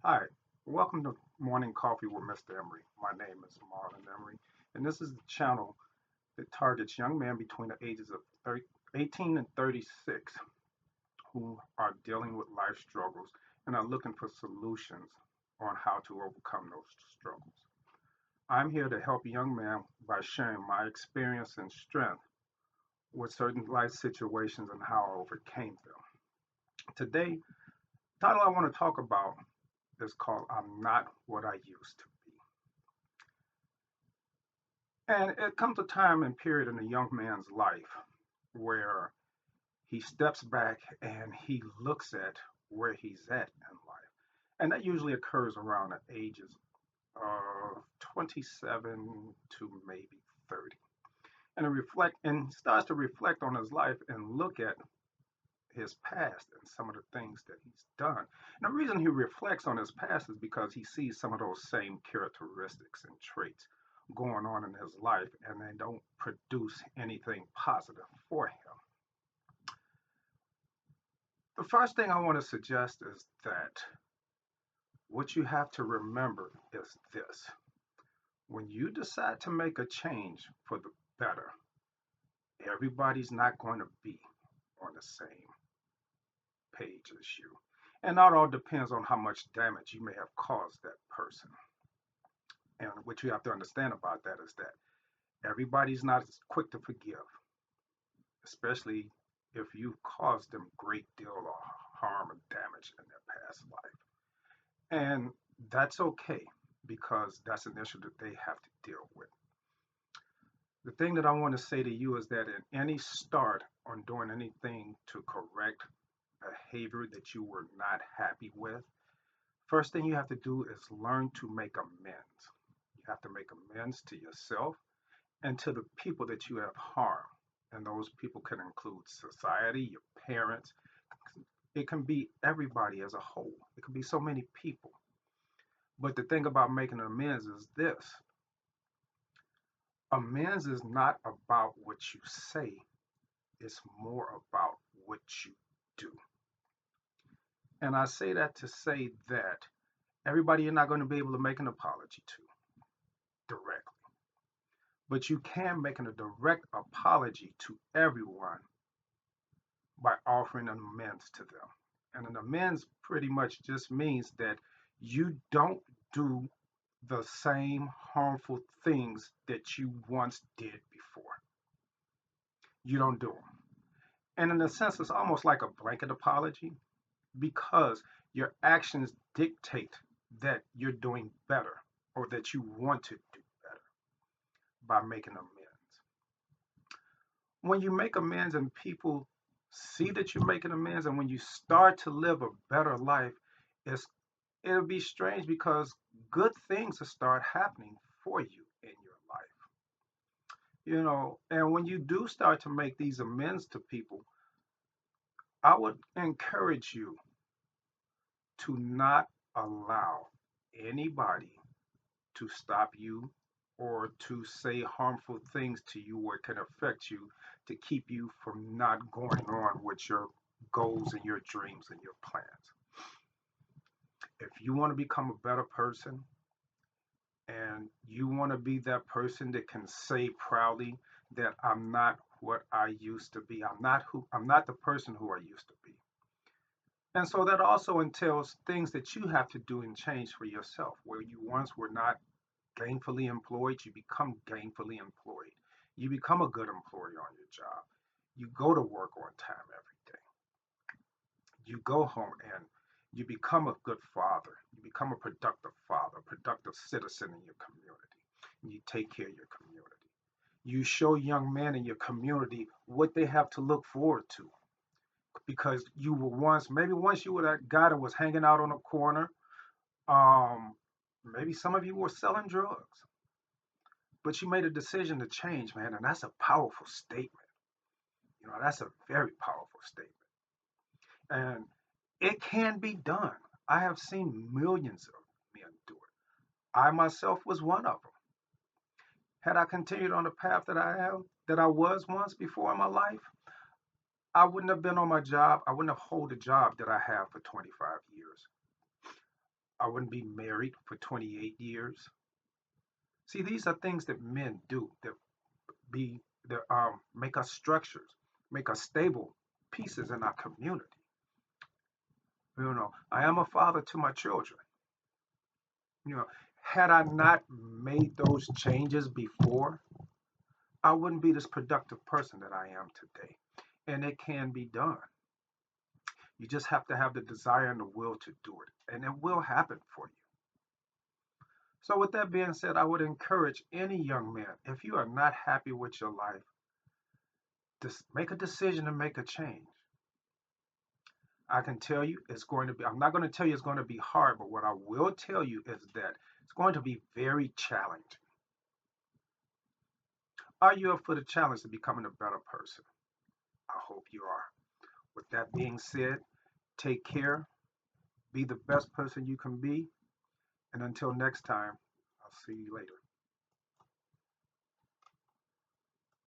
Hi, welcome to Morning Coffee with Mr. Emery. My name is Marlon Emery, and this is the channel that targets young men between the ages of 18 and 36 who are dealing with life struggles and are looking for solutions on how to overcome those struggles. I'm here to help young men by sharing my experience and strength with certain life situations and how I overcame them. Today, the title I want to talk about is called I'm Not What I Used to Be. And it comes a time and period in a young man's life where he steps back and he looks at where he's at in life. And that usually occurs around the ages of 27 to maybe 30. And starts to reflect on his life and look at his past and some of the things that he's done. And the reason he reflects on his past is because he sees some of those same characteristics and traits going on in his life, and they don't produce anything positive for him. The first thing I want to suggest is that what you have to remember is this: when you decide to make a change for the better, everybody's not going to be on the same page as you. And that all depends on how much damage you may have caused that person. And what you have to understand about that is that everybody's not as quick to forgive, especially if you've caused them a great deal of harm and damage in their past life. And that's okay because that's an issue that they have to deal with. The thing that I want to say to you is that in any start on doing anything to correct behavior that you were not happy with, first thing you have to do is learn to make amends. You have to make amends to yourself and to the people that you have harmed. And those people can include society, your parents. It can be everybody as a whole. It can be so many people. But the thing about making amends is this: amends is not about what you say, it's more about what you do. And I say that to say that everybody you're not going to be able to make an apology to directly. But you can make a direct apology to everyone by offering an amends to them. And an amends pretty much just means that you don't do the same harmful things that you once did before. You don't do them. And in a sense, it's almost like a blanket apology because your actions dictate that you're doing better or that you want to do better by making amends. When you make amends and people see that you're making amends, and when you start to live a better life, it's it'll be strange because good things will start happening for you in your life. And when you do start to make these amends to people, I would encourage you to not allow anybody to stop you or to say harmful things to you or can affect you to keep you from not going on with your goals and your dreams and your plans. If you want to become a better person and you want to be that person that can say proudly that I'm not what I used to be. I'm not the person who I used to be. And so that also entails things that you have to do and change for yourself. Where you once were not gainfully employed, you become gainfully employed. You become a good employee on your job. You go to work on time every day. You go home and you become a good father. You become a productive father, a productive citizen in your community. And you take care of your community. You show young men in your community what they have to look forward to. Because you were maybe once you were that guy that was hanging out on a corner. Um, Maybe some of you were selling drugs, but you made a decision to change, man, and that's a powerful statement. That's a very powerful statement, and it can be done. I have seen millions of men do it. I myself was one of them. Had I continued on the path that I was once before in my life, I wouldn't have been on my job. I wouldn't have held the job that I have for 25 years. I wouldn't be married for 28 years. See, these are things that men do be that make us structures, make us stable pieces in our community. I am a father to my children. You know, had I not made those changes before, I wouldn't be this productive person that I am today. And it can be done. You just have to have the desire and the will to do it, and it will happen for you. So, with that being said, I would encourage any young man, if you are not happy with your life, just make a decision and make a change. I can tell you it's going to be, I'm not going to tell you it's going to be hard, but what I will tell you is that it's going to be very challenging. Are you up for the challenge of becoming a better person? I hope you are. With that being said, take care, be the best person you can be, and until next time, I'll see you later.